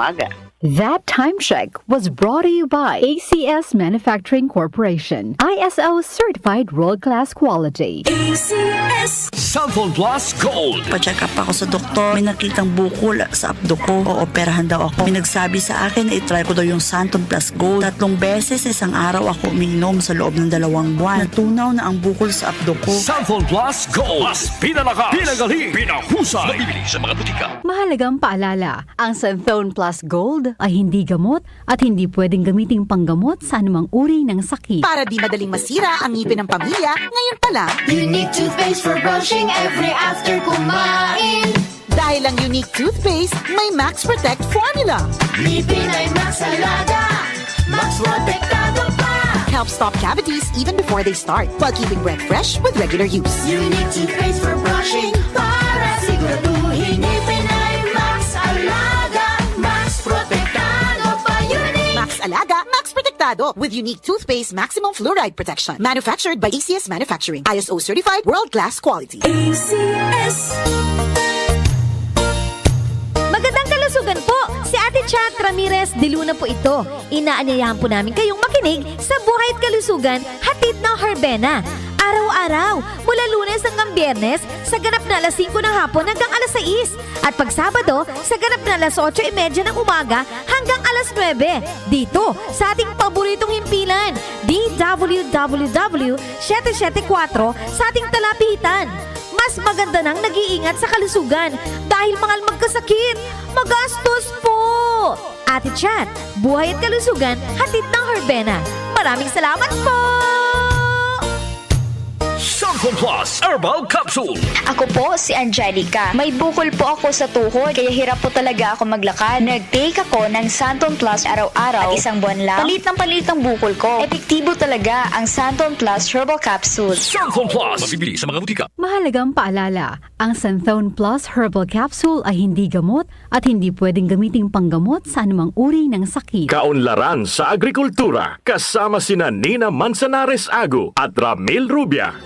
umaga. That time check was brought to you by ACS Manufacturing Corporation, ISO certified world-class quality. ACS Cellphone Plus Gold. Pa-check up ako sa doktor. May nakitang bukol sa abdo ko. Ooperahan daw ako. May nagsabi sa akin na itry ko daw yung Santon Plus Gold. 3 beses isang araw ako umiinom sa loob ng 2 buwan. Natunaw na ang bukol sa abdo ko. Cellphone Plus Gold. Mas pinalakas, pinagaling, pinahusay. Mabibili sa mga butika. Mahalagang paalala, ang Santhone Plus Gold ay hindi gamot at hindi pwedeng gamiting panggamot sa anumang uri ng sakit. Para di madaling masira ang ngipin ng pamilya, ngayon pa lang, Unique toothpaste for brushing every after kumain. dahil ang unique toothpaste, may Max Protect formula. Ngipin ay Max Alaga, Max Protektado pa. Helps stop cavities even before they start, while keeping breath fresh with regular use. Unique toothpaste for brushing para siguraduhin ngipin ay Max Alaga, Max Protektado pa. Unique. Max Alaga, Max Protectado with unique toothpaste maximum fluoride protection. Manufactured by ACS Manufacturing. ISO certified world-class quality. ACS. Magandang kalusugan po! Si Ate Chat Ramirez de Luna po ito. Inaanyayahan po namin kayong makinig sa Buhay at Kalusugan, hatid ng Herbena. Araw-araw, mula Lunes hanggang Biyernes, sa ganap na alas 5 ng hapon hanggang alas 6. At pag Sabado, sa ganap na alas 8:30 ng umaga hanggang alas 9. Dito, sa ating paboritong himpilan, DWWW 774 sa ating talapitan. Mas maganda nang nag-iingat sa kalusugan dahil mahal magkasakit. Magastos po! Ate Chat, Buhay at Kalusugan, hatid ng Herbena. Maraming salamat po! Cellphone Plus Herbal Capsule. Ako po si Angelica. May bukol po ako sa tuhod kaya hirap po talaga ako maglakad. Nag-take ako ng Santon Plus araw-araw at isang buwan lang. Palit ng bukol ko. Epektibo talaga ang Santon Plus Herbal Capsule. Cellphone Plus. Mabibili sa mga butika. Mahalagang paalala, ang Santhone Plus Herbal Capsule ay hindi gamot at hindi pwedeng gamiting panggamot sa anumang uri ng sakit. Kaunlaran sa agrikultura kasama sina Nina Manzanares Agu at Ramil Rubia.